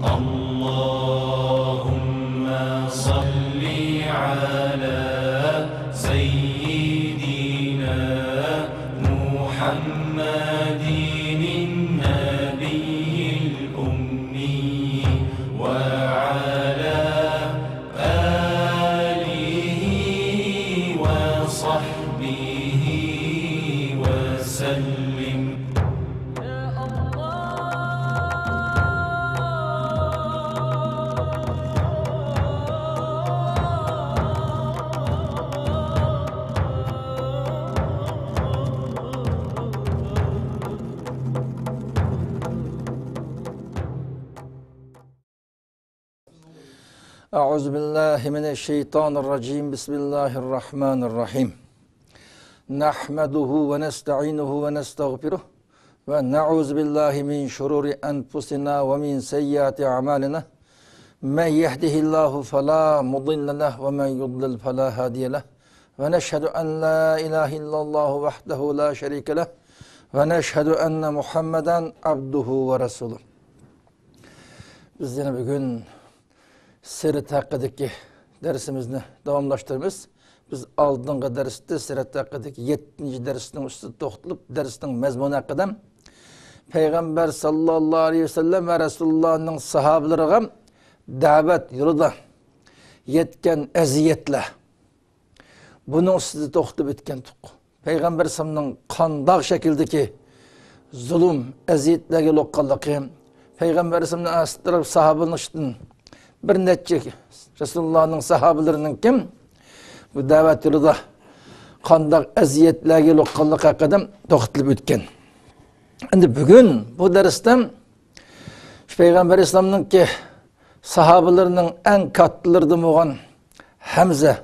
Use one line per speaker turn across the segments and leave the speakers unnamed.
اللهم صل على سيدنا محمد النبي الأمي وعلى آله وصحبه وسلم.
أعوذ بالله من الشيطان الرجيم. بسم الله الرحمن الرحيم. نحمده ونستعينه ونستغفره ونعوذ بالله من شرور أنفسنا ومن سيئات أعمالنا. من يهده الله فلا مضل له ومن يضلل فلا هادي له. ونشهد أن لا إله إلا الله وحده لا شريك له. ونشهد أن محمدا عبده ورسوله. Bizden bugün Sirat hakkındaki dersimizni davamlaştırırız. Biz aldığınca derste Sirat hakkındaki 7. dersinin üstü toxtulup dersinin mezmunu hakkında Peygamber sallallahu aleyhi ve sellem ve Resulullah'ın sahabelerine davet yolunda yetken eziyetle bunun üstü toxtup etken tuq. Peygamber sallallahu qandaq şekildeki zulüm, eziyetlerge loqqanlıqı, Peygamber sallallahu asıttırıp sahabenin üstün bir netçe Resulullah'ın sahabelerinin kim? Bu davet yolunda qandaq eziyetlerge loqqanlık hakkında toxtulup etken. Şimdi bugün bu derste Peygamber İslam'ın ki sahabelerinin en katlılardı olan Hamza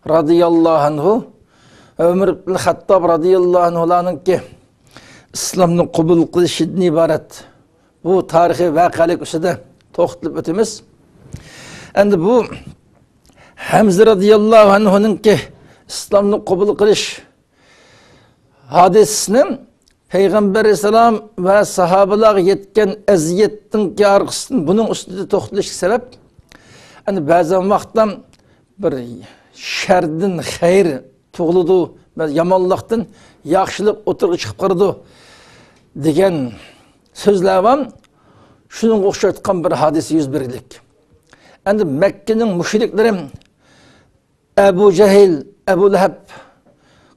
radıyallahu anhu, Ömer ibn Hattab radıyallahu anhu'nun ki İslam'ın kabul kılışından ibaret bu tarihi vakalik üstüde toxtulup ötümüz. Endi bu Hamza radıyallahu anhu'nun ki İslam'ın kabul kılış hadisinin Peygamber Aleyhisselam ve sahabeler yetken eziyetin ki arqısın bunun üstünde toxtuluş sebep. Endi bazı vaqtdan bir şerdin xeyr tuğludu, yamanlıqtın yaxşılık oturğu çıkıp qırdı degen sözler var. Şunun oxşaytqan bir hadisi yüz berilik. Endi Mekke'nin müşrikleri Ebu Cehil, Ebu Leheb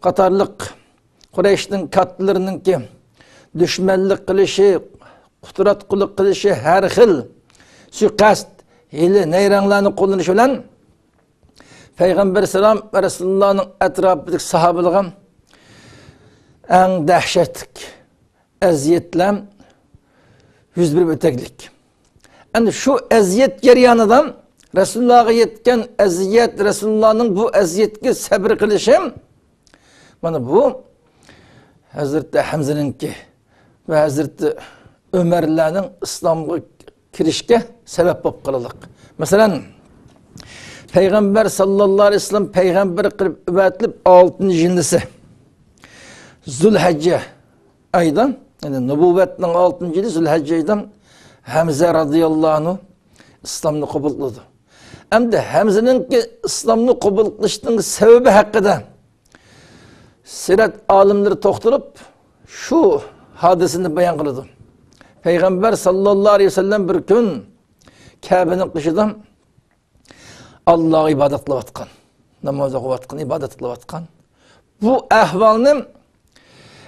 qatarlık Kureyş'nin katlarının ki düşmanlık kılışı, kuturat kılık kılışı her xil suikast, hile, neyranlarını kullanışı olan Peygamber Selam ve Resulullah'ın etrafındaki sahabelerine en dehşetlik eziyetle yüz bir öteklik. Yani şu eziyet geriyanıdan Resulullah'a yetken eziyet, Resulullah'ın bu eziyetki sabır kılışı, bana bu Hazreti Hamza'nınki ve Hazreti Ömer'lerin İslam'a kirişke sebep bop kılılık. Mesela Peygamber sallallahu aleyhi ve sellem Peygamber kılıp übetlip 6. yıldızı Zülhecce aydan, yani nübüvvetinin 6. yıldızı Zülhecce aydan Hamza radıyallahu anh İslam'ını kabul kıldı. Hem de Hamza'nınki İslam'ını kabul kılışının sebebi hakkında Sirat alimleri toxtulup şu hadisini bayan kıldı. Peygamber sallallahu aleyhi ve sellem bir gün Kabe'nin kışıdan Allah'a ibadet kılıvatkan, namaz okuvatkan, ibadet kılıvatkan. Bu ahvalını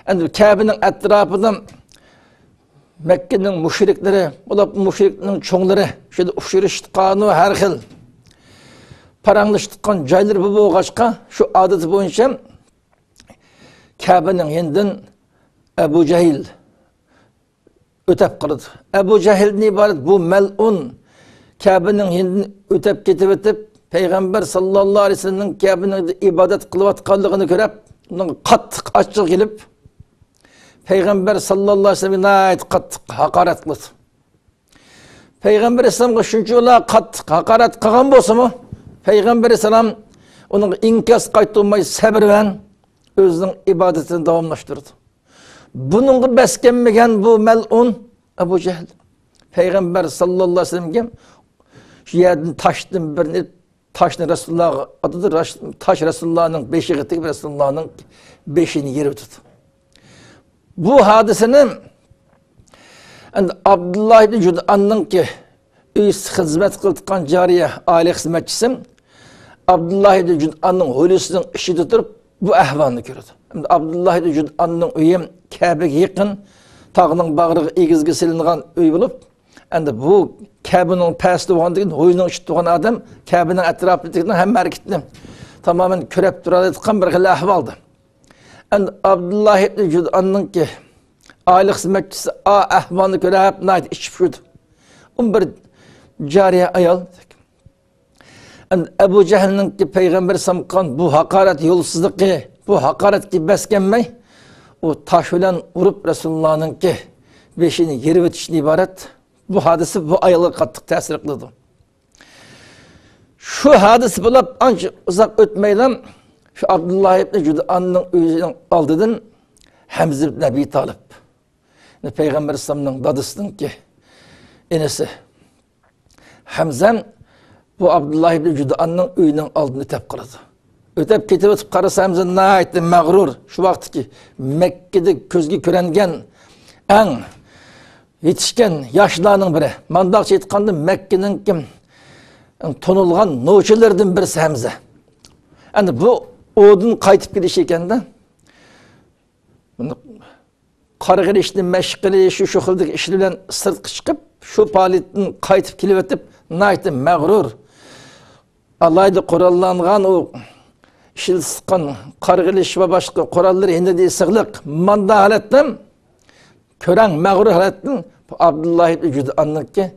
yani Kabe'nin etrafından Mekke'nin müşrikleri, bu müşriklerin çoğunları şöyle uşuruştuqanı her xil paranlaştıqan caylar bu boğaçqa şu adeti boyunca Kabe'nin yeniden Ebu Cehil ötep kıldı. Ebu Cehil'den ibaret bu mel'un Kabe'nin yeniden ötep ketip etip Peygamber sallallahu aleyhi ve sellem'in Kabe'nin ibadet kılıvatkanlığını görüp ondan qattiq açıq gelip Peygamber sallallahu aleyhi ve sellem'e nayet qattiq hakaret kıldı. Peygamber Aleyhisselam'a şunca ola qattiq hakaret qılgan bolsa mı Peygamber Aleyhisselam onun inkas qaytılmay sabır bilen özünün ibadetini davamlaştırdı. Bunun beskenmegen bu mel'un Ebu Cehil Peygamber sallallahu aleyhi ve sellem'ge şu yerden taştın birini taşını Resulullah adıdır. Taş Resulullah'ın beşiği gibi Resulullah'ın beşiğini yeri tuttu. Bu hadisenin Abdullah ibn Cud'an'ın ki hizmet kıldıkkan cariye aile hizmetçisi Abdullah ibn Cud'an'ın hulusunun işi tutup bu ahvalını gördü. Abdullah ibn Cud'an'ın uyum Kabe'ye yakın tağının bağrığı egizge silingan uy bulup bu Kabe'nin pəsti olğandığın oyunun işi tuğan adam Kabe'nin etrafındakinin hem hareketini tamamen körep duradıkkan bir xil ahvaldı. Abdullah ibn Cud'an'ın ki aile hizmetçisi ahvalını körep naydı içip şuydu. Bir cariye ayal. Ebu Cehil'nin ki Peygamber samkan bu hakaret yolsuzluğu, bu hakaret ki beskenmey, o taş olan vurup Resulullah'ın ki beşini yeri bitişini ibaret, bu hadisi bu ayalı kattık tesir kıldı. Şu hadisi bulup ancak uzak ötmeyle şu Abdullah ibn Cud'an'ın üyesinin aldıdın Hamza ibn Abi Talib. Peygamber Aleyhisselam'ın dadısının ki enesi Hamza'm bu Abdullah ibn Cud'an'ın üyünün aldığını ötep kıldı. Ötep ketip ötüp karısı Hamza ne aytti mağrur. Şu vakti ki Mekke'de közge körengen en yetişken yaşlarının biri. Mandakça etkandı Mekke'nin kim tonulgan noçilerden birisi Hamza. Yani bu odun kaytıp gidişiyken de kargır işini meşgili şu şuhildeki işliyle sırtı çıkıp şu palitin kaytıp kilivetip naytı mağrur. Allah'ydı korallanğan o işil sıkan kargır iş ve başka koralları hindi değil sığlık manda halettim kören mağrur halettim Abdullah ibn Cud'an'ın ki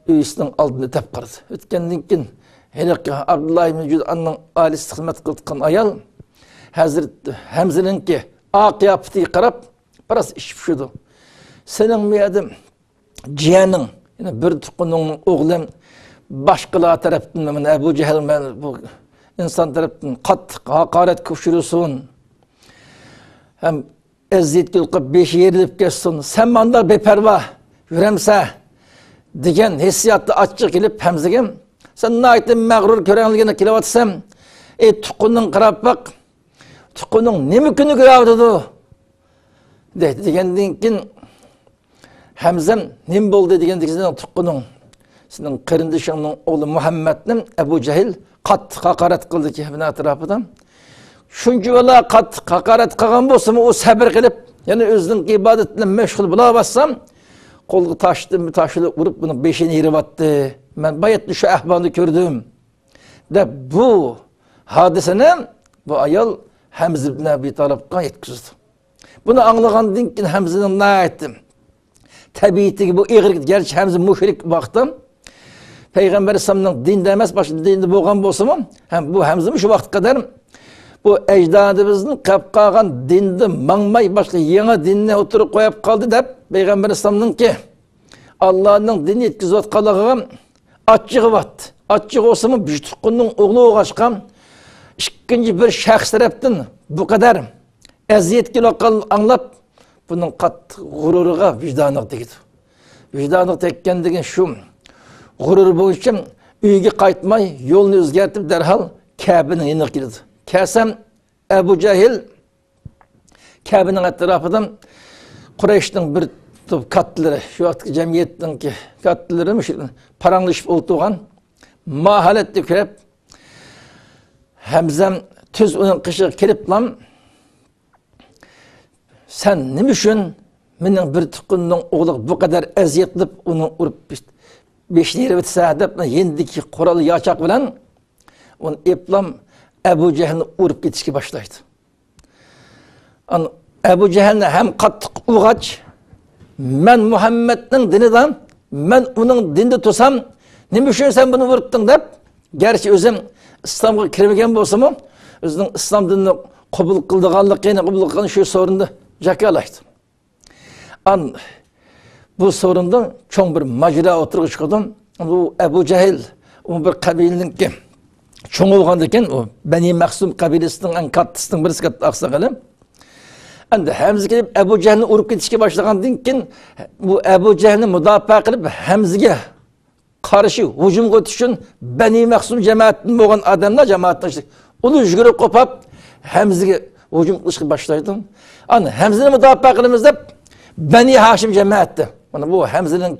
üyesinin aldığını tep kırdı. Ötkenlikin hele ki Abdullah ibn Cud'an'ın ailesi hizmet kıldıkkan ayal Hazreti Hamza'nın ki kıyafeti karab biraz iş pişirdi. Senin miyadım cihanın bir tukunun oğlum başkalar tarafından Ebu Cehil bu insan tarafından kat hakaret kuşurusun. Hem eziyet yılkıp beşi yerilip geçsin. Sen manda beperva yüremse degen hissiyatı açık gelip Hamza'gım sen ne ayettin mağrur körenliğine kilovatsam tukunun kırap bak tukunun ne mümkünü kıravdıdı degen kin Hamza'm nem boldu degen degen tukunun senin kırındışının oğlu Muhammed'nin Ebu Cehil kat hakaret kıldı ki hepine etrafıdan. Şuncu vela kat hakaret kılgan bolsa o sabır kılıp yani özünün ibadetiyle meşgul bulamassam kolu taşlı vurup bunun beşini yeri battı. Ben bayetli şu ahvanı gördüm. De bu hadisenin bu ayal Hamza ibn Abi Talib'e yetkizdi. Bunu anlayan dinkin Hamza'nın ne ettim? Tabii ki bu iğrik gerçi Hamza müşrik baktım. Peygamber Aleyhisselam'ın din demez başında dinde boğan bolsa mı? Hem bu Hamza'mı şu vakit kadar bu ecdadımızın kapkagan dinde mangmay başka yeni dinine oturup koyup kaldı da Peygamber Aleyhisselam'ın ki Allah'ın dini etkisi vatkalığı açığı vat. Açığı olsa mı büyütükkünün oğlu oğaşkan ikinci bir şahs taraftan bu kadar eziyet kilokal anlap bunun kat gururuğa vicdanlık deydi. Vicdanlık tekken degen şu gurur boyunca uyga qaytmay yolunu özgertip derhal Kabe'nin yanına girdi. Kesem Ebu Cehil Kabe'nin etrafından Kureyş'in bir top katlıları şu vakti cemiyetin ki katlıları paranlaşıp olduğun mahalette kürep Hamza'm tüz onun kışı kelip lan sen ne düşün menin bir tukunun oğlu bu kadar eziyetlip onu urup beşini yeri bitse de yendiki kuralı yaşak bilen onu eplam Ebu Cehil'ni urup gitişki başlaydı. Ebu Cehil'ne hem kattık uğaç men Muhammed'nin dinidan men onun dinde tutsam ne düşün sen bunu vuruptun deyip gerçi özüm İslam'a kirmegen bolsa mı özünün İslam dinini kabul kıldığanlık yine kabul kıldığın şu sorunda jakalaydı. Bu sorunda çok bir macera oturuş kıldım. Bu Ebu Cehil o bir kabilenin ki çoğu olgandayken o Beni Maksum kabilesinin en kattısının birisi kattı aksakalı. Endi Hamza kelip Ebu Cehilni urib ketishga boshlagandan keyin bu Ebu Cehilni mudofaa qilib Hamzaga qarshi hujumga o'tish uchun Bani Mahsum jamoatidan bo'lgan odamlar jamoatdan uni yugurib qo'pab Hamzaga hujum qilishga boshlaydi. Ana Hamzani mudofaa qilamiz deb Bani Hashim jamoati. Mana bu Hamzaning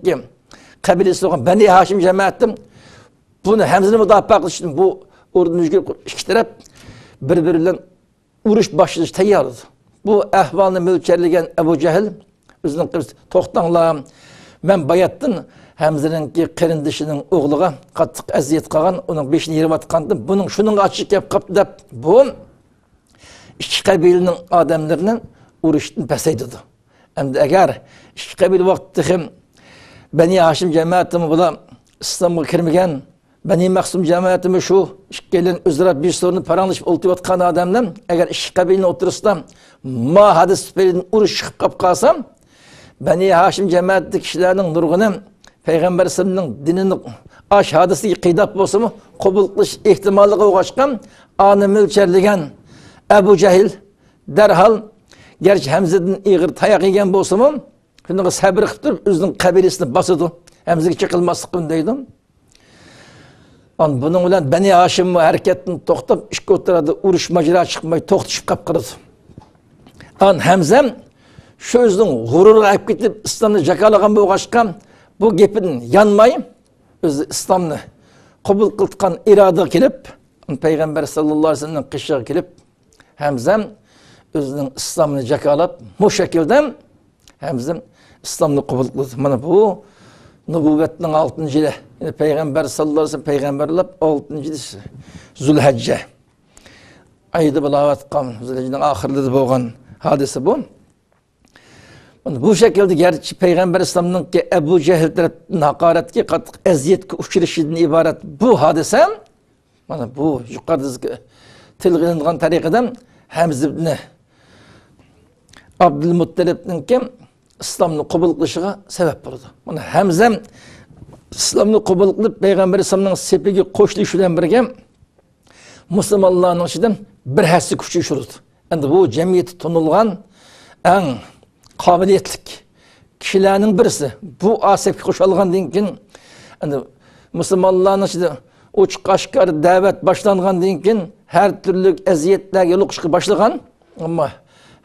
qabilasi bo'lgan Bani Hashim jamoati buni Hamzani mudofaa qilish uchun bu o'rniga yugurib ikki taraf bir-biri bilan urush boshlash tayyor edi. Bu ahvolni mo'ljallagan Abu Jahl o'zining to'xtanglar, men bayatdan Hamzaning qarindishining o'g'liga qattiq aziyat qilgan, uning beshini yerib atgandim. Buning shuning ochiq gap qilib deb bu ikki qabilaning odamlarini urushdan pasaydi. Endi agar ikki qabila vaqtda ham Bani Hashim jamoatimi bular islomga kirmagan, Bani Mahsum jamoatimi shu ikkilan o'zaro bir so'rni paranglashib o'ltirayotgan odamlar agar ikki qabilaning o'tirisida ma hadis tufayli urush chiqib qolib qolsam, Bani Hashim jamoatidagi kishilarning nurg'uni Payg'ambar sollallohu alayhi vasallamning dinini ash hadisiga qiydab bo'lsa-mu, qabul qilish ehtimoliga o'xshashgan ani mo'ljallangan Abu Jahl darhol garchi Hamzadan ig'ir tayoq yegan bo'lsa-mu, shunga sabr qilib turib o'zining qabilasini bosadi. Hamzaga chiqilmaslik deydi. Bunun bilan Bani Hashim hareketini to'xtab ishga o'tiradi, urush majra chiqmay to'xtashib qolib qoladi. Hamza shu o'zining g'ururiga olib ketib islomni jakalagan bo'lg'ashqa bu gapini yanmay o'zi islomni qabul qilgan iroda kelib Payg'ambar sallallohu alayhi vasallam qishig'iga kelib Hamza o'zining islomni jakalab bu shaklda Hamza islomni qabul qildi. Mana bu nubuvvetning 6-yili. Yani Peygamber sallallahu aleyhi ve sellem peygamberlab 6-yili Zulhicce. Ayda bilavat qam Zulhicce'nin ahirlerde bo'lgan hadise bu. Bu şekilde gerçi Peygamber İslam'ın ki Ebu Cehil tarafından hakaretki qattiq eziyetki uçurışıdan ibaret bu hadise. Mana bu yuqoridagi tilg'ilingan tariqadan Hamza ibn Abdülmuttalibning kim islomni qabul qilishiga sabab bo'ldi. Mana Hamza islomni qabul qilib Payg'ambar sollallohu alayhi vasallamning sepiga qo'shilishi bilan birga musulmonlarning ichidan bir hassa kuch tushirdi. Endi bu jamiyatda tanilgan eng qobiliyatli kishilarning birisi. Bu asabga qo'shilgandan keyin endi musulmonlarning ichida ochiq oshkor da'vat boshlangandan keyin har turli aziyatlarga yo'liqishga boshlagan. Ammo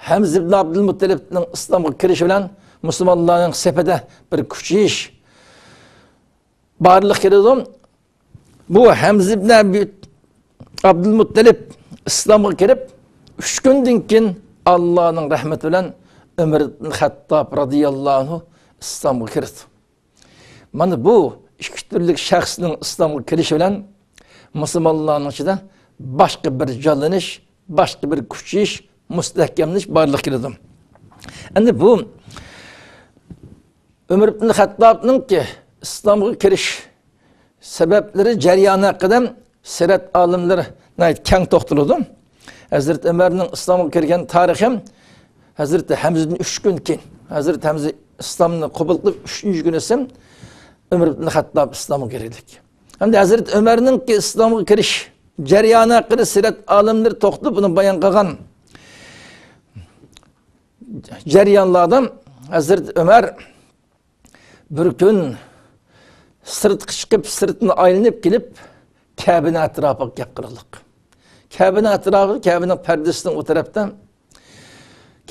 Hamza ibn Abdülmuttalibning islomga kirishi bilan musulmonlarning safida bir kuchayish barliq keladi. Bu Hamza ibn Abdülmuttalib islomga kirib 3 kundan keyin Allohning rahmati bilan Umar ibn Xattob radhiyallohu anhu islomga kirdi. Mana bu ikki turli shaxsning islomga kirishi bilan musulmonlarning ichida boshqa bir jonlanish, boshqa bir kuchayish, mustahkamlash barliq keladi. Endi bu Umar ibn Xattobning ki islomga kirish sabablari jarayoni haqida sirat olimlari keng to'xtaladi. Hazrat Umarning islomga kirgan tarixi Hazrat Hamzadan 3 kun keyin Hazrat Hamza islomni qabul qilib 3-kun esa Umar ibn Xattob islomga kirdi. Endi Hazrat Umarning ki islomga kirish jarayoni haqida sirat olimlari to'xtalib buni bayon qilgan jarayonlardan Hazrat Umar bir kun sirtqa chiqib sirtni aylanib kelib Kabe'nin etrafiga gap qildik. Kabe'nin etrafı, Kabe'nin perdesining o tarafdan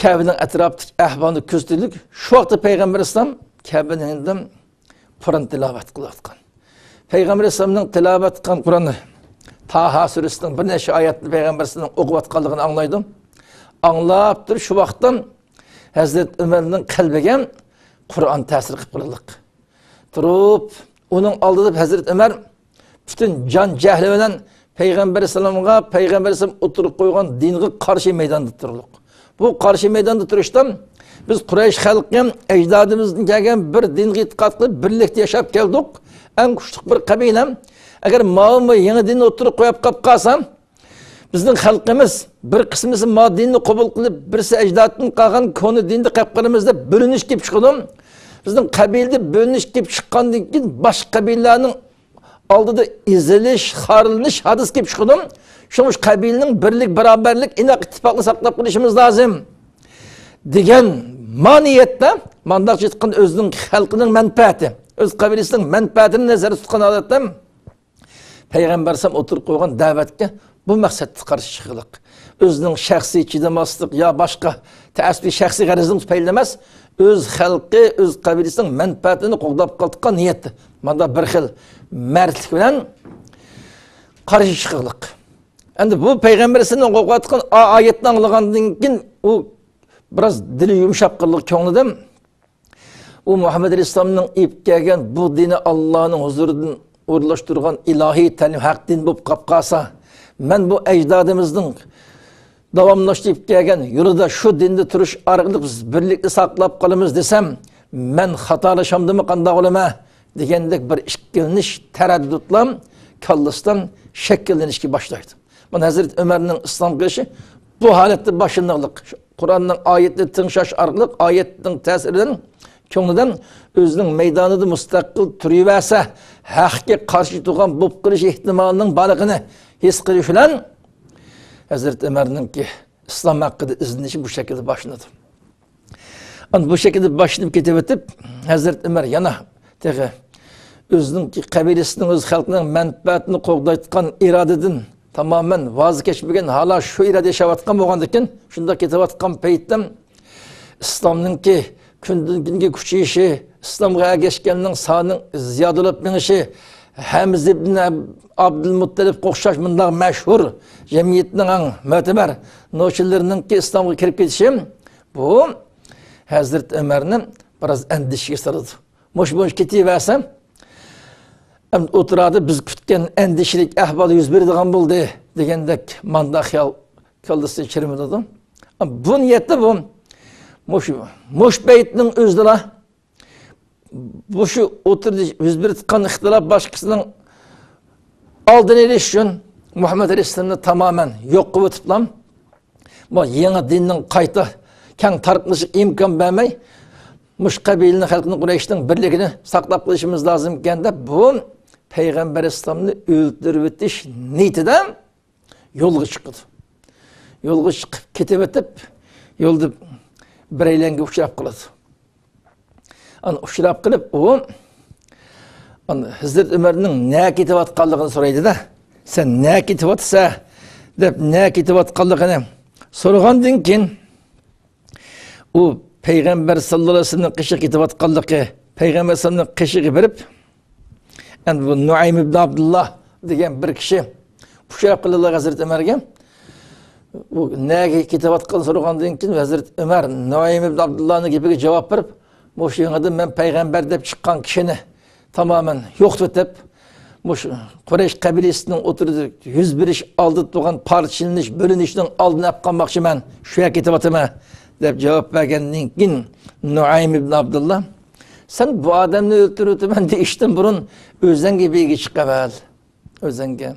Kabe'nin etrafidagi ahvolni ko'zladik. Shu vaqtda Payg'ambar islom Kabe'ning Qur'on tilovat qilayotgan. Payg'ambar islomning tilovat qilgan Qur'onni Taha surasining bir necha oyatni Payg'ambar islom o'qiyotganligini anglaydim. Anlab turib shu vaqtda Hazrat Umarning qalbiga Qur'on ta'sir qilib qildik. Turib uning oldida Hazrat Umar bütün can jahli bilan Payg'ambar islomga Payg'ambar islom o'tirib qo'ygan dinga qarshi maydonda turdik. Bu qarshi maydonda turishdan biz Quraysh xalqi ajdodimizdan kelgan bir dinga e'tiqod qilib birlikda yashab keldik. Eng kuchli bir qabila. Agar ma'lum yangi dinni o'tirib qo'yib qolsam, bizning xalqimiz bir qismisi ma dinni qabul qilib, birisi ajdoddan qolgan koni dinni qilib qilamiz deb bo'linish kelib chiqdi. Bizning qabilda bo'linish kelib chiqqandan keyin boshqa qabilalarning oldida izilish, xorlanish hadis kelib chiqdi. Shuning qabilaning birlik, barobarlik, inoq ittifoqni saqlab qolishimiz lozim. деген манiyetте мандақ жеткен өзінің халқының мәнпәті, өз қабилесінің мәнпәтінің назар тұтқан адатта Peygamber sam oturup koygan davetke bu maksatı karşı çıkılık. Özünün şahsi çiğdemazlık ya başka tesbih şahsi garizimiz peylemez. Öz halkı, öz kabilesinin menfaatini qoğdap kaldıkka niyetli. Manda bir xil mertlik bilen karşı çıkılık. Endi bu Peygamber'sinin qoğatkan ayetten anlığandın kin o biraz dili yumuşap kıllık çoğunludan o Muhammed Aleyhisselam'ın ip gelgen bu dini Allah'ın huzurundan uğurlaştırgan ilahi talim hak din bulup kapkasa men bu ecdadımızın davamlaştırıp gelgen yurda şu dinde turuş arqılık biz birlikte saklap kalımız desem men hatalaşamdımı kanda olama degendek bir işkiliniş tereddütlam kallıstan şekilleniş ki başlaydı. Bana Hazreti Ömer'in İslam kılışı bu halette başındalık. Kur'an'ın ayetli tınşaş arqılık ayetin tesirinden çoğundan özünün meydanıda müstakil türüverse haqqe karşı tuğan bu kılış ihtimalının balıqını his kılış olan Hazreti Ömer'in ki İslam hakkında izinleşi bu şekilde başladı. Bu şekilde başlayıp ketip Hazreti Ömer yana özünün ki kabilesinin öz halkının menfaatini qoğdaytkan iradedin tamamen vazgeçmegen hala şu irade yaşavatkan boğandıkken şunda ketip peyitten İslam'ın ki gündüzünki küçüğüşü, İslam'a geçkeninin sağının ziyadılıp minişi, Hamz ibn Abdülmuttalib qo'xshash mundaq mashhur jamiyatning mo'tabar noshirlarining ki İslam'a kirib ketişi bu Hazrat Ömer'nin biraz endişeге sarıldı. Moş ketiversem o'tiradi biz kutgan endişelik ahvol yuz beradigan bo'ldi degandek manda xiyol kaldisi chirimidi. Bu niyatda bu Muş beytinin özüdür. Bu şu oturdu yüz bir tıkan ihtilaf başkasının aldığını eleştiriyor. Muhammed Aleyhisselam'ı tamamen yok kıvı tıplam. Bu yeni dinin kayıtı keng tartışık imkan vermey. Muş kabilinin halkının Kureyş'in birliğini saklap kılışımız lazım iken de bu Peygamber Aleyhisselam'ı öldürüp etiş niyetinden yolga çıktı. Yolga çıkıp ketip etip yolda bir eylenge uçurap kıladı. Uçurap kılıp o Hazreti Ömer'in ne ketip atqanlığını soraydı da sen ne ketip atsa dep ne ketip atqanlığını sorğandan keyin o Peygamber sallallahu aleyhi ve sellem kışı ketip atqanlığı Peygamber sallallahu aleyhi ve sellem kışı berip bu Nuaym ibn Abdullah degan bir kishi uçurap kıldılar Hazreti Ömer'e. Bu nege kitabatkan sorğandan keyin Hazreti Ömer Nuaym ibn Abdullah'ın gibi cevap verip bu şeýle men peygamber dep çıkan kişini tamamen yok etip bu Kureyş kabilesinin oturdu yüz bir iş aldı tuğan parçalaniş bölünüşünün aldını yapkanmakçı men şuya kitabatıma dep cevap vergenden keyin Nuaym ibn Abdullah sen bu adamını öldürüp ben de işten burun özenge bilgi çıkavel özenge.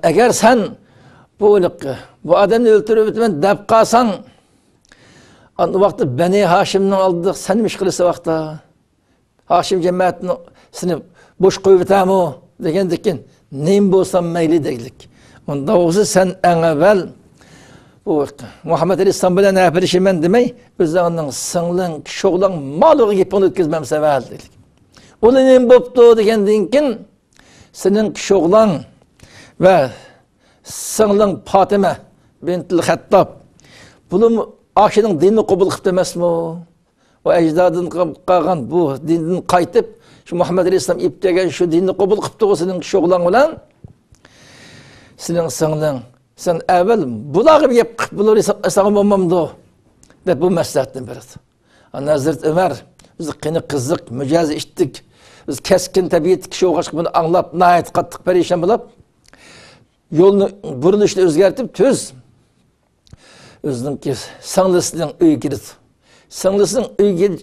Eğer sen bu adamı öldürüp ben dep kalsan o vakti Beni Haşim'den aldık senmiş kılısı vakti Haşim cemaatini seni boş koyup o degendikin neyim bolsam meyli deylik. Onda olsa sen en evvel bu Muhammed Aleyhisselam bilen nefirişimen demey özlerinin sınlığın, şoğlan, malığı gibi onu ötkizmem sevel deylik. Onu neyim boptu degendikin senin şoğlan ve sınlığın Fatime bintil Hattab bunu Aşının dinini kabul kıp demez mi? O ecdadın kalkan bu dinin kaytıp şu Muhammed Aleyhisselam iptegen şu dinini kabul kıptı o senin şoğlan olan senin sınlığın sen evvel bulağı bir yapıp bulur sağım olmamdı de bu mesleğetten beri. Hazreti Ömer biz kını kızdık, mücazı içtik biz keskin tabiiyet kişi oğaşık bunu anlap nahayet kattık perişan bulup yolunu burunuşunu özgertip tüz özünün ki sınlısının öy girdi. Sınlısının öy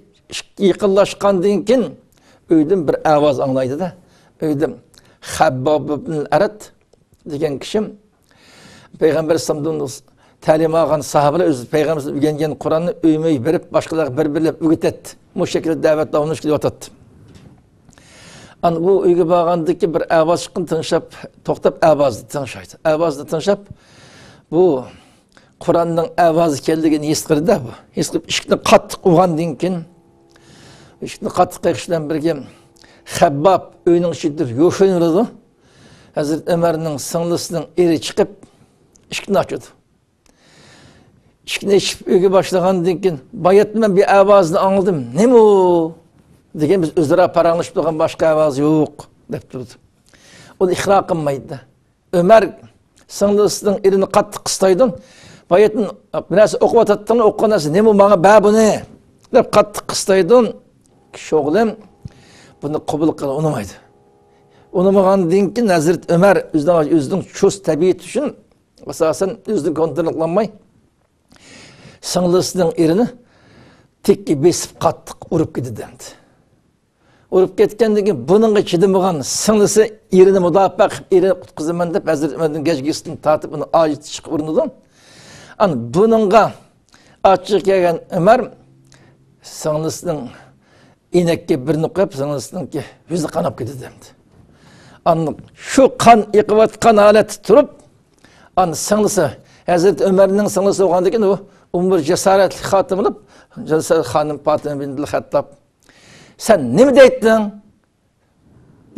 yıkıllaşkandan keyin öyden bir avaz anlaydı da öyden Habbab ibn Arat degan kişim Peygamber sallallahu talim algan sahabeler öz Peygamber öğrengen Kur'an'ı öymey berip başkalarına birbirlep öğütetdi. Bu şekilde davet davranış kılıp atadı. Bu öyge bağandaki bir avaz çıkın tınşap toktap avazdı tınşaydı. Avazdı tınşap bu Kur'an'ның avazı keldiğini eskirdi de bu. Eskirip işkini kattık uğandın ki, işkini kattık kayışından birge Habbab öyünün içidir yoşunurdu. Hazreti Ömer'in sınlısının eri çıkıp işkini açıyordu. İşkini içip öge başlagan dinkin bayatman bir avazını anladım. Ne mi o? Degen biz özlere paranlaşıp durgan başka avaz yok dep durdu. O ihra kılmaydı. Ömer sınlısının erini kattık kıstaydın. Bayatın birası okup atattığını okuyanası ne mi bana be bu ne? Dep kattık kıstaydın. Kişi oğlum bunu kabul kılı unumaydı. Unumağan dinkin Hazreti Ömer özünün çöz tabiiyet için esasen özünü kontrollanmay. Sınlısının erini tekki besip kattık urup gitti dendi. Urup ketkendeki bunun içinde bulan sınlısı erini mudaf bakıp erini kutkızıman deyip Hazreti Ömer'in geçgisini tartıp onu acıt çıkıp urnudu. An bununla açık gelgen Ömer sınlısının inekke birini koyup sınlısının ki yüzü kanap gitti dendi. An şu kan yıkıvatkan alet turup an sınlısı Hazreti Ömer'in sınlısı oğandaki o umur cesaretli hatım olup Cesaret Hanım Fatıma binti Hattab sen ne mi deyttin?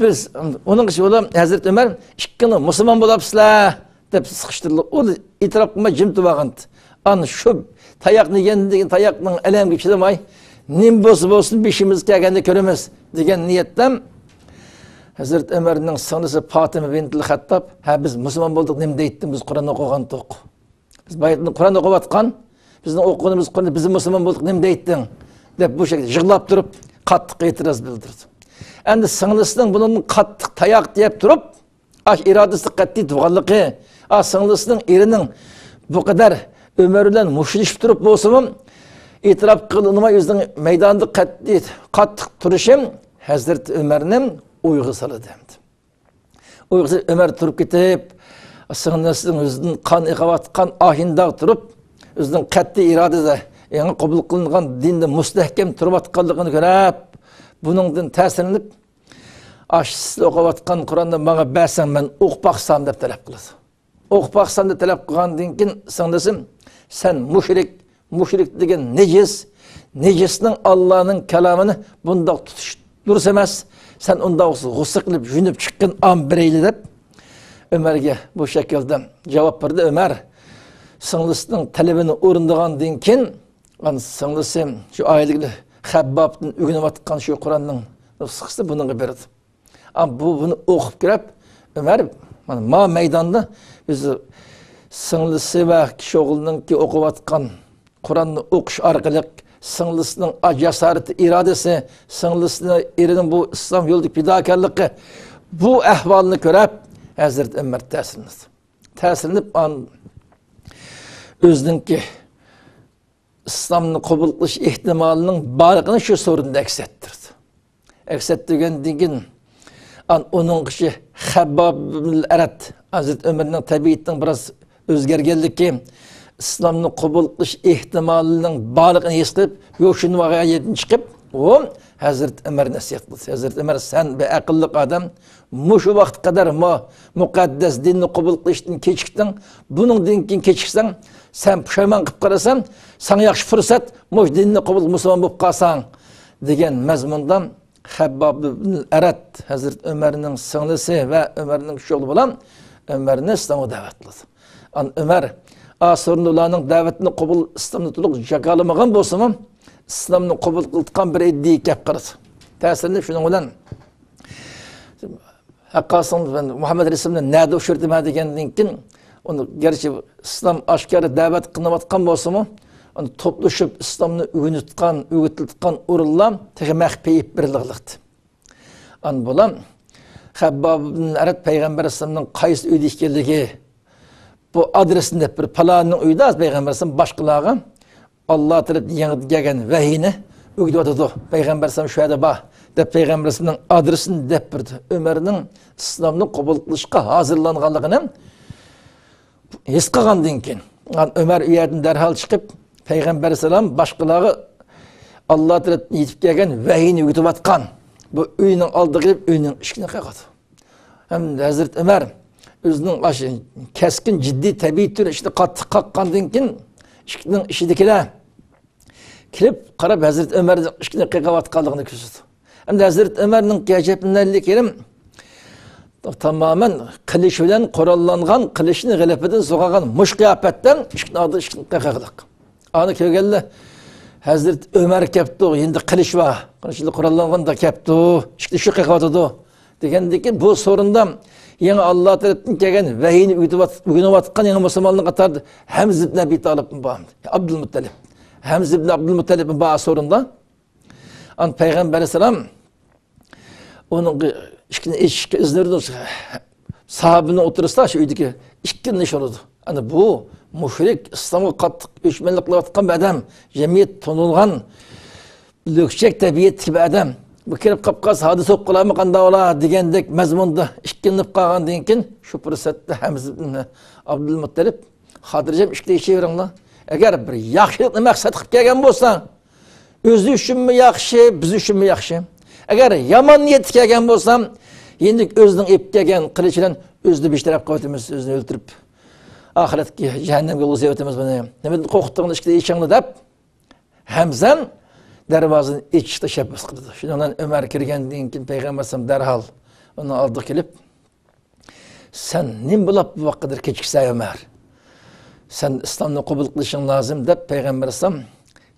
Biz onun için oğlum Hazreti Ömer işkini Müslüman bulapsılar dep sıkıştırdı. O itiraf kılma jim tubağındı. An şu tayakını yendiğin tayakının elem geçiremay nim bolsun bişimiz kelgende köremez degen niyetten Hazreti Ömer'in sanısı Fatıma binti Hattab ha biz Müslüman bulduk nem deyttin biz Kur'an okugan toq. Biz bayatını Kur'an okuvatkan bizning okuduğumuz Kur'an bizim Müslüman bulduk nem deyttin dep bu şekilde jığlap durup kattık itiraz bildirdi. Endi sınlısının bunun kattık tayak deyip durup iradesi katli tuğallıqı sınlısının erinin bu kadar Ömer'den muşilişip durup bolsunum itiraf kılınma yüzden meydanda kattık turuşum Hazreti Ömer'nin uygısalı demdi. Uygısalı Ömer turup gitip sınlısının özünün kan ikavatkan ahindağ turup özünün katli iradesi yani kabul kılıngan dinde müstehkem turup atqanlığını görüp bunun təsirlenip siz okuvatkan Kur'an'da bana bersen ben okupaksam dep talep kıldı. Okupaksam dep talep kılgandan keyin sınlısım sen müşrik degen necisinin Allah'ın kelamını bunda tutuş durus emas. Sen onda gusıl kılıp jünüp çıkkın an bireyli dep Ömer'ge bu şekilde cevap verdi. Ömer sınlısının talebini orundagandan keyin sınlısım şu aylıklı Habbab'ın ügünü batkan şu Kur'an'ın sıkısı bunun berdi. Ama bunu okup girip Ömer ma meydanda bizi sınlısı ve kişi oğlunun ki okuvatkan Kur'an'ı okuş arkalık sınlısının cesareti, iradesi, sınlısının erinin bu İslam yoldaki fidakarlığı bu ahvalını görüp Hazreti Ömer təsirlenip özünün ki İslam'ın kabul kılış ihtimalinin barıqını şu sorunda eksettirdi. Eksettirgen onun kişi Habbab ibn Arat Hazreti Ömer'in tabiiyetten biraz özgergenlik ki İslam'ın kabul kılış ihtimalinin barıqını esqip yoşun vaqayetini çıkıp o Hazreti Ömer nasihat kıldı. Hazreti Ömer sen bir akıllık adam muşu vaqt kadar mukaddes dinini kabul kılıştın keçiktin bunun dinkin keçiksen sen pişayman qıp qarasan sana yaxşı fırsat muş dinini kabul Müslüman bulup qalsan degen mazmundan Habbab ibn Arat Hazreti Ömer'in sınlısı ve Ömer'in şoğlu olan Ömer'in İslam'a davet kıldı. Ömer sorunlularının davetini kabul İslam'da tuluq jakalamagan bolsa İslam'ın kabul kıldıkan bir iddiyi kep qırdı. Təsirinde şunun olan haqqasın Muhammed Aleyhisselam'ın nerede uşurdu degenden keyin onu gerçi İslam aşkarı davet kılınatkan bolsa onu topluşup İslam'ını ügütültkan urullam teğe məhpeyip birliqliqdi. Bulan Habbab ibn Arat Peygamber Aleyhisselam'ın qaysı uyda ekenligi bu adresinde bir palanın uyda az Peygamber Aleyhisselam başqalağı Allah tarafından gelgen vahiyini ügüdü oturdu. Peygamber Aleyhisselam şu yerde bak dep Peygamber Aleyhisselam'ın adresini dep birdi. Ömer'in İslam'ını kabul kılışqa hazırlanğanlığını his qilgandan keyin Ömer uyerden derhal çıkıp Peygamber Aleyhisselam başqalağı Allah tarafından yetip gelgen vahiyini ügütüp atkan bu uyunun aldı gelip uyunun işkine qayqadı. Hem Hazreti Ömer өзінің ашы кәсkin жидді тәбей түрі ішті қаттық қаққандың кейін ішкінің ішідікілі келіп қарап Әзірет Өмәрдің ішкіне қиғават қалдығыны көзді. Әмді Әзірет Өмәрдің кәжепінәлі керім tamamen kılıçla korallanğan, kılıçını gələpədən soğağan muş qiyafətdən işkin adı işkin qaqaqlıq. Anı kövgəllə Hazret Ömer kəpdi, endi kılıç var. Kılıçla korallanğan da kəpdi, işkin şu qaqatıdı. Degəndiki bu sorunda yeni Allah tərəfindən gələn vəhiyini uyğunub atqan yeni Müslümanlığın qatardı. Həmz ibn Əbi Talib'in bağımdı. Abdülmuttalib. Həmz ibn Abdülmuttalib'in bağı sorunda an Peygamber Aleyhisselam onun İşki izlerdi sahabinin oturursa şu üydeki işkin iş olurdu. Hani bu müşrik İslam'a kattık üçmenlikle atkan bir adam, cemiyet tonulgan lökçek tabiiyet gibi adam. Bu kirip kapkaz hadis okulamı kanda ola digendek mezmunda işkinlik kalgan deyinken şu fırsatta Hamz ibn Abdülmuttalib hadircem işki işe eğer bir yaxşılıklı maksat kılıp gelgen bolsa özü üçün mü yaxşı, biz üçün mü yaxşı? Eğer yaman niyet kelgen bolsam, yendik özünün ep kelgen kılıçla özünü bir taraf koyatımız, özünü öldürüp ahiretki cehennem yolu zeyvetimiz bunu. Demek korktuğun işkide işanlı deyip Hamzan dervazını iç dış yapmış kıldı. Şundan Ömer kirgendiğin için Peygamber Sam derhal onu aldı gelip sen nim bulap bu vakıdır keçikse Ömer. Sen İslam'ı kabul kılışın lazım deyip Peygamber Sam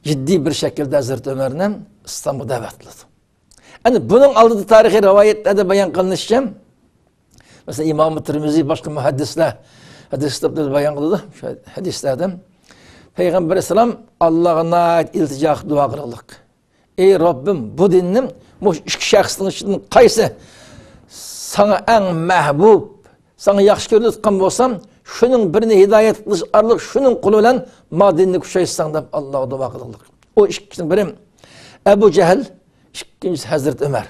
ciddi bir şekilde Hazreti Ömer'den İslam'ı davet kıldı. Yani bunun aldığı tarihi rivayetlerde bayan kılınışacağım. Mesela İmam-ı Tirmizi başka muhaddisler hadisler bayan kıldı. Hadislerden Peygamber Aleyhisselam Allah'ına ait iltica dua kırıldık. Ey Rabbim bu dinnim bu iki şahsın için kaysı sana en mehbub, sana yaxşı görülütkan bolsam şunun birine hidayet kılış arlık şunun kuluyla ma dinini kuşayırsan da Allah'a dua kırıldık. O ikisinin birim Ebu Cehil, İkincisi Hazreti Ömer.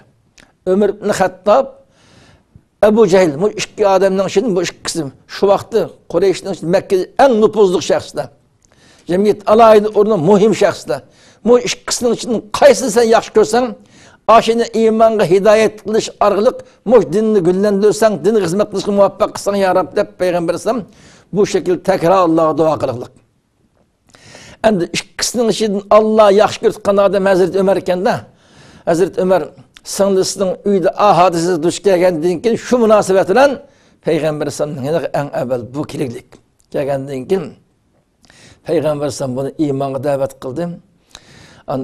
Ömer ibn Hattab, Ebu Cehil. Bu iki adamın şimdi bu ikisi şu vakti Kureyş'in Mekke'de en nüfuzlu şahslar. Cemiyet alaydı orada mühim şahslar. Bu ikisinin için kaysını sen yaxşı görsen, aşını imanға hidayet kılış argılık, bu dinini güllendirsen, dini hizmet kılışını muvaffak kılsan ya Rabbi deyip Peygamber Aleyhisselam bu şekilde tekrar Allah'a dua kılırlık. Endi ikisinin için Allah yaxşı görtükan adam Hazreti Ömer iken de Hazreti Ömer sınlısının uyda hadisi duş gelgendiğin için şu münasebetiyle Peygamber Aleyhisselam'ın en evvel bu kiliklik gelgendiğin için Peygamber Aleyhisselam bunu imana davet kıldı.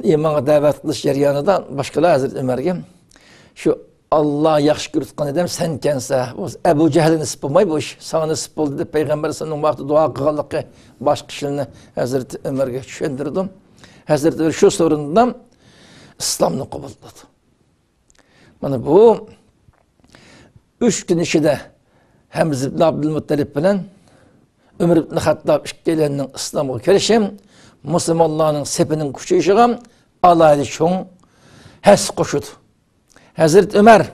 İmana davet kılış yarıyanıdan başkalar Hazreti Ömer'e şu Allah yaxşı görtükan adam sen kense Ebu Cehil'in nisip olmay bu iş sana nisip oldu deyip Peygamber Aleyhisselam'ın vakti dua kıgalıkı baş kişiliğini Hazreti Ömer'e düşündürdüm. Hazreti Ömer şu sorundan İslam'ını kabul etdi. Yani bu 3 gün içinde Hamz ibn Abdülmuttalib bilen Ömer ibn Hattab işkelerinin İslam'a kirişim, Müslümanların sepinin kuşayışıgan alaylı çoğun hes koşudu. Hazreti Ömer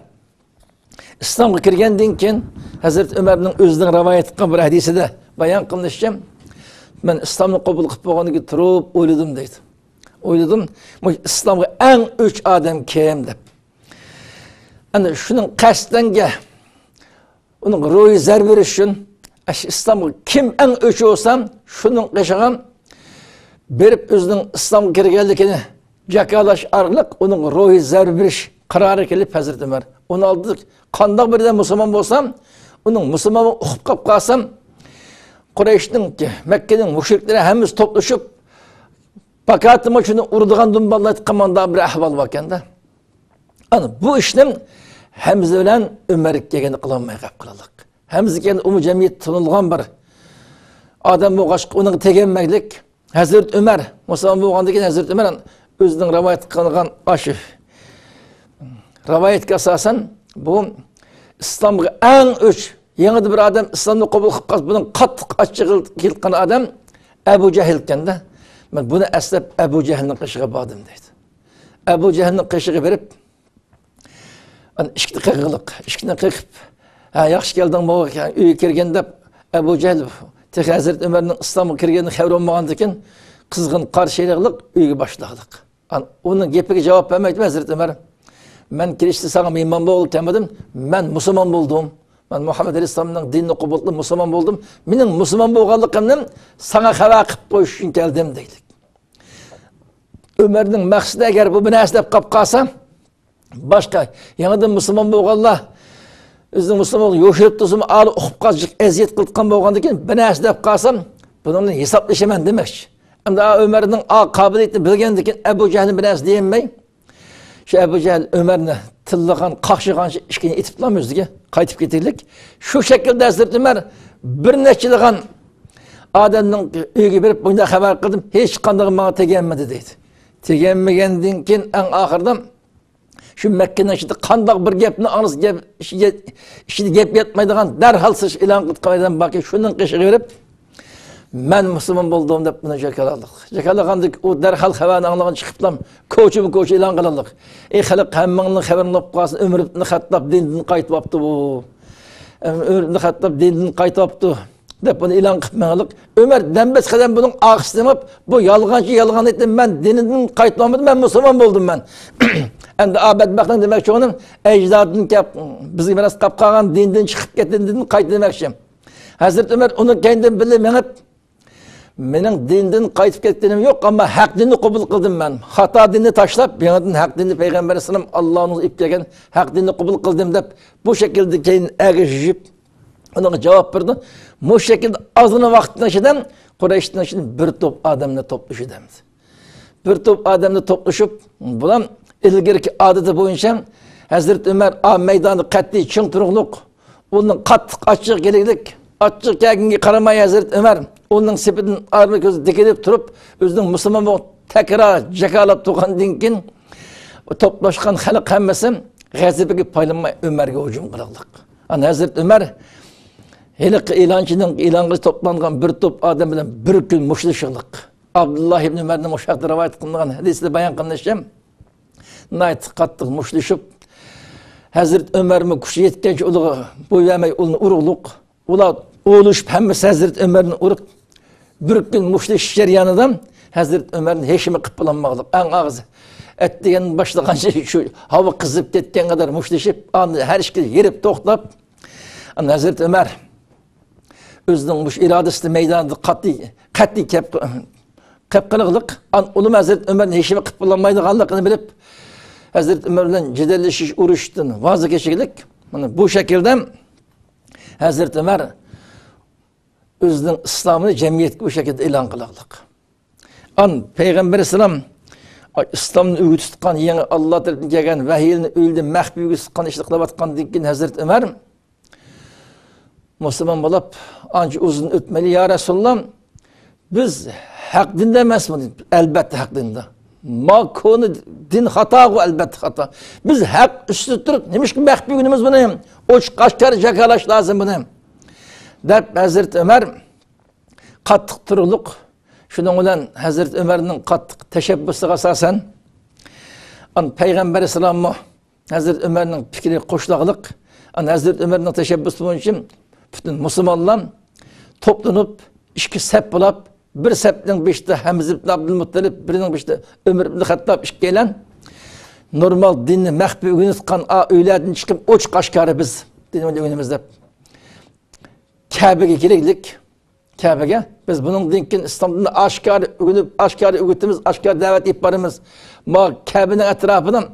İslam'a kirgendiğin için Hazreti Ömer'nin özünün rivayet ettiği bir hadisi de bayan kılınışacağım. Ben İslam'ı kabul edip boğanı getirip oyladım deydi. Oyladım, İslam'a en 3 adam kim deyip. Yani şunun kasten onun ruhu zar veriş için İslam'a kim en 3 olsam şunun kışıgan berip özünün İslam'a kirgenlikini jakalaş arılık onun ruhu zar veriş kararı kelip Hazreti Ömer. Onu aldık. Kandak birden Müslüman olsam, onun Müslümanı okup kap kalsam, Kureyş'in, Mekke'nin müşrikleri hemiz toplaşıp, bakatıma şunu urduğun dumballayıp kamanda bir ahval varken de. Yani bu işlem hemiz ölen Ömer'ik geleni kılanmaya kap kılalık. Hemiz geleni umu cemiyet tanılgan bir adam bu kaşık onun tegenmeklik. Hazreti Ömer, Müslüman boğandaki Hazreti Ömer özünün rivayet kılınan aşı. Rivayetke asasen bu İslam'a en 3 yeni bir adam İslam'ı kabul kılып bunun kattık açığı kilkan adam Ebu Cehil iken de ben bunu eslep Ebu Cehil'in kışığı bağdım deydi. Ebu Cehil'in kışığı verip işkini kıkılık, işkini kıkıp yaxşı geldin bu üye kirgende Ebu Cehil tek Hazreti Ömer'in İslam'a kirgenini xevri olmağandı iken kızgın karşıylık üye başladık. Onun gepeki cevap vermeydi Hazreti Ömer. Ben kirişti sana iman boğul demedim. Ben Müslüman buldum. Ben Muhammed Aleyhisselam'ın dinini kabul ettim, Müslüman oldum. Benim Müslüman bolğanlığımdan sana xabar qilib qo'yish uchun keldim deydi. Ömer'nin məqsədi əgər bu nəsə deb qap qalsa, başqa yanıdan Müslüman bolğanlar özünün Müslüman olub yoşurub tuzum alı oxub qalacaq, əziyyət qıldıqan bolğanda ki, bu nəsə deb qalsam, bununla hesablaşaman deməkdir. Əmdə Ömer'nin qabiliyyətini bilgəndə ki, Əbu Cəhlin bir nəsə deyənməy, şu Əbu Cəhl Ömer'ni tillağan, qaqşıqan işkini itiblam özüge qaytıb getirdik. Şu şəkildə Hazreti Ömer bir neçiliğan adamның үйге berib, bunda xabar qildim, hech qandağım bana tegenmedi deydi. Tegenmegenden keyin en ahırda şu Mekke'nin içinde qandaq bir gepni anız gep, işini gep yetmaydigan derhal sış ilan qılıp qaydan baki şunun qışığı verip men Müslüman boldum dep buna jakaladık. Jakalagandıq o derhal xabarını anlağın çıkıplam. Koçu ilan qılalık. Ey xalq hammanın xabarini olub qalsın. Ömür ibn Xattab dininden qaytıb aptı bu. Ömür ibn Xattab dininden qaytıb aptı. Dep bunu ilan qıpmalık. Ömer dembes kadar bunun ağıslanıp bu yalğan ettim ben dininden qaytmadım ben Müslüman boldum ben. Endi abedbaqdan demek ki onun ecdadın kep bizi biraz kapqagan dininden çıkıp kettiğinden qayt demekçi. Hazreti Ömer onu kendim bilmeyip mening dindan qaytib ketganim yo'q, ammo haq dinni qabul qildim men. Xato dinni tashlab, yangidan haq dinni payg'ambar sollallohu alayhi vasallam Allohning ib kelgan haq dinni qabul qildim deb bu shaklda keyin agishib uning javob berdi. Bu shaklda ozgina vaqtdan ichidan Qurayshdan bir to'p odamni to'plashdi. Bir to'p odamni to'plashib, bular ilgirki odati bo'yicha Hazrat Ömer maydonda qat'iy ching turuqliq, uning qattiq ochiq keraklik, ochiq kelganiga qaramay Hazrat Ömer onun sepetinin ağrını gözü dikilip durup, özünün Müslüman bu tekrar jakalap tuğandın ki, toplaşkan halk hemmesi gazibeki paylanmay Ömer'e hücum kılalık. Yani Hazreti Ömer, helik ilancının ilancı toplangan bir top adam bilen bir gün muşluşuluk. Abdullah ibn Ömer'den muşakta rivayet kılınan hadisde bayan kılmışım. Nayt kattık muşluşup, Hazreti Ömer'in kuşu yetkenç oluğu, bu yemeği onu urukluk, ula oğluşup hemmesi Hazreti Ömer'in urup, bir gün muşliş jaryanıdan Hazreti Ömer'in heşimi kıpılanmaqlıq. En ağzı ettiğin başlayan şey şu hava kızıp ketken kadar muşlişip her şey yerip toxtab. Hazreti Ömer özünün muş iradesi meydanında qat'i qıpqılıqlıq. Ulum Hazreti Ömer'in heşimi kıpılanmaydıqanlığını bilip Hazreti Ömer'den cedelleşiş uruştun vazgeçilik. Bu şekilde Hazreti Ömer özünün İslam'ını cemiyetki bu şekilde ilan kılalık. Peygamber Aleyhisselam İslam'ın ügütü tutkan, yeni Allah tarafından gelen vahiyini öldü, mehbi ügütü tutkan, işlikle batkan dinkin Hazreti Ömer Müslüman bulup, ancak uzun ötmeli ya Resulullah, biz hak dinde emas mı? Elbette hak dinde. Ma konu din hata bu elbette hata. Biz hak üstü tutup, demiş ki mehbi günümüz bunu, uç kaşkar jakalaş lazım bunu. Dep Hazreti Ömer qattiq turuluq. Şunun bilan Hazreti Ömer'nin qattiq teşebbüsüne asasen Peygamber Aleyhisselam'a Hazreti Ömer'nin fikri qo'shliqliq. Hazreti Ömer'nin teşebbüsü bo'yicha bütün Müslümanlar toplanıp ikki sep bo'lib, bir sepning beshida Hamza ibn Abdülmuttalib, birining beshida Ömer ibn Xattab ikkilan normal dinni mahbi o'rgangan uylardan chiqib o'ch qashqari biz dinimizni o'rganamiz deb Kabe'ye girelim, Kabe'ye. Biz bunun dinkin İslam'da aşkar öğütümüz, aşkar davet ihbarımız. Ma Kabe'nin etrafından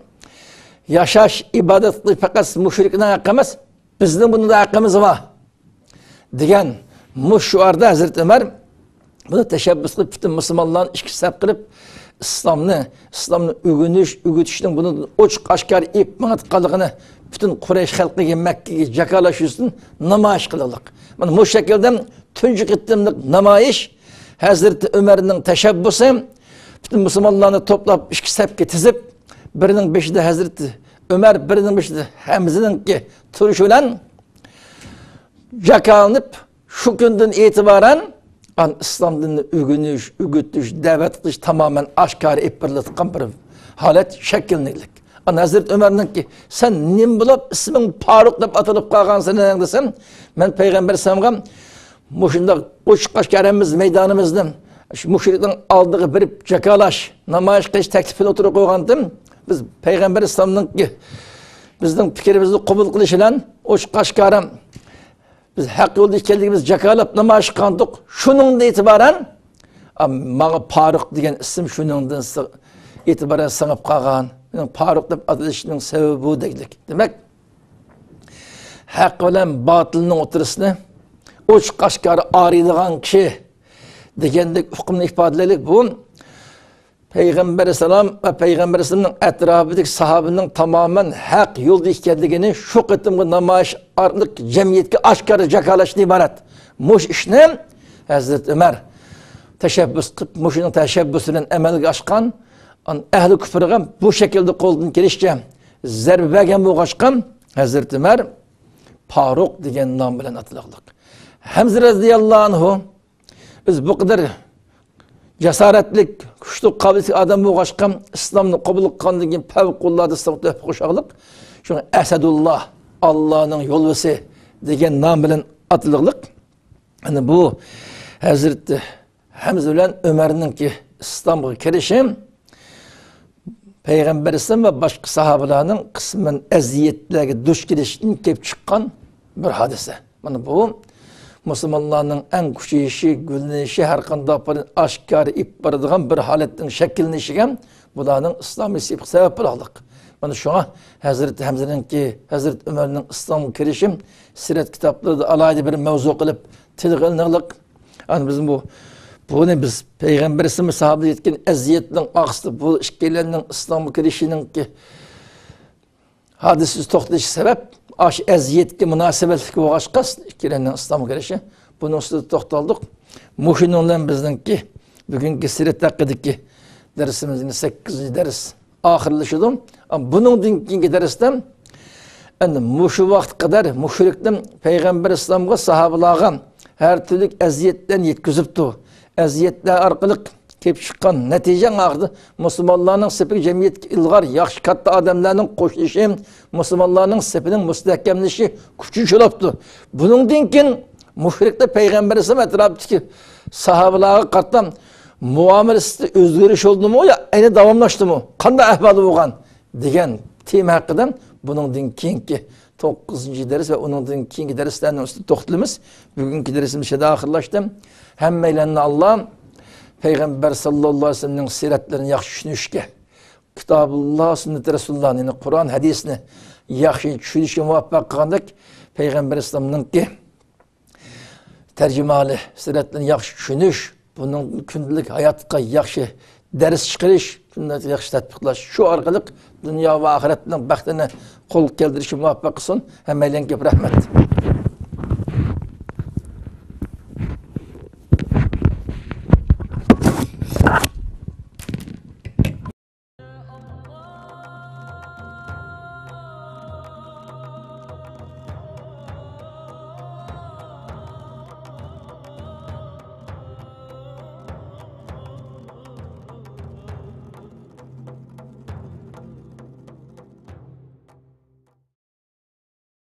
yaşaş, ibadetli fakat müşrikine hakkımız, bizim bunun da hakkımız var. Diyen müşuarda Hazreti Ömer, bunu teşebbüs kılıp, bütün Müslümanların işkisap kılıp, İslam'ın öğütüşünün bunun uç aşkar ihbarı kalıqını, bütün Kureyş halkı Mekke'ye jakalaşıyorsun, namayiş kılalık. Bu şekilde tüncü gittiğimlik namayiş, Hazreti Ömer'in teşebbüsü, bütün Müslümanlarını toplap, iki sepke tizip, birinin beşide Hazreti Ömer, birinin beşide Hamza'nın ki turuşuyla jakalanıp, şu günden itibaren İslam dinini ügütüş, davet kılış tamamen aşkar ipirletken bir halet şekillilik. Hazreti Ömer'nin ki sen nim bulup ismin Faruk deb atılıp kalgansın desem, ben Peygamber Aleyhisselam'a muşunda uç kaşkaremiz meydanımızdan müşrikten aldığı bir jakalaş, namayiş kılış teklifini oturup koygandım. Biz Peygamber Aleyhisselam'ın ki bizden fikrimizni kabul kılışıyla uç kaşkarem biz haq yo'lda ekanligimiz jakalab namoyish qildik. Shuningdan e'tiboran menga Faruq degan ism shuningdan e'tiboran singib qolgan. Mening Faruq deb atalishimning sababi bu deylik. Demak, haq bilan botilning o'tirisini ochiq qashqari ariydigan kishi degandek hukmni ifodalaylik. Bu Peygamber Aleyhisselam ve Peygamber Aleyhisselam'ın etrafındaki sahabenin tamamen hak yolda ekanligini şu qitimli namoyish orqali jamiyatga oshkora jakalashdan iborat. Mush ishni Hazrat Umar tashabbus qilib, mushining tashabbusi bilan amalga oshgan, ahli kufrga bu shaklda qo'ldan kelishcha zarba bergan bo'lgan Hazrat Umar Faruq degan nom bilan atilgan. Hamza radhiyallohu anhu biz bu qadar jasoratlik, kuchli qobiliyatli odam bo'lgan, islomni qabul qilgandan keyin favqulodda sirtib qo'shaqliq. Shuni Asadulloh, Allohning yo'lvisi degan nom bilan atilganlik. Ana bu Hazrat Hamza bilan Umarningki islomga kirishi Peygamber Aleyhisselam ve başka sahabelerinin kısmen eziyetlerine duş gelişinin kelip çıkan bir hadise. Mana bu Müslümanların en kuchayışı, güllenişi, her qanday aşkarı ip baradigan bir haletning shakllanishige bularning islomiy sebep bo'larlik. Mana shunga Hazrat Hamzaningki, Hazrat Umarning islomga kirishi sirat kitoblarida alayda bir mavzu qilib tilg'ilnilik. Ana biz buni biz Peygamber Aleyhisselam sahabeler yetken eziyetning aqsi bu ikkilarning islomga kirishiningki hadisiz to'xtalishi sabab aş eziyetga munosabatli bo'lg'achqa ikkilarning islomga kirishi buning ustida to'xtaldik. Mushuning bilan bizningki bugungi sirat haqidagi darsimizning 8-dars oxirlashadi. Buningdan keyingi darsda endi mushu vaqt qadar mushrikdan Peygamber Aleyhisselamga sahabalarga her türlü eziyetlerni yetkazibdi. Eziyetler orqali kelib chiqqan natija aqdi musulmonlarning sepiga jamiyatga ilg'or yaxshi katta odamlarning qo'shilishi, musulmonlarning sepining mustahkamlanishi kuchi bo'libdi. Buningdan keyin mushriklar Peygamber Aleyhisselam atrofidagi sahobalarga qarata muomalasida o'zgarish bo'ldimi yo ayni davomlashdimi? Qanday ahvoli bo'lgan degan tema haqida buningdan keyingi 9-dars ve onundan keyingi darslarning ustida to'xtalamiz. Bugungi darsimiz shunda oxirlashdi. Hammalarni Allah Peygamber sallallahu aleyhi ve sellem'nin siratlerini yaxshi tushunishga, Kitobulloh, Sunnat Rasululloh, yani Qur'on hadisini yaxshi tushunishga muvaffaq qilgandek, Peygamber Aleyhisselam'ningki tercümali siratlerini yaxshi tushunish, bunun kundalik hayotga yaxshi ders chiqarish, bundan yaxshi tatbiqlash, shu orqali dunyo va oxiratning baxtini qo'l keltirishga muvaffaq qilsin. Hammalarga rahmat.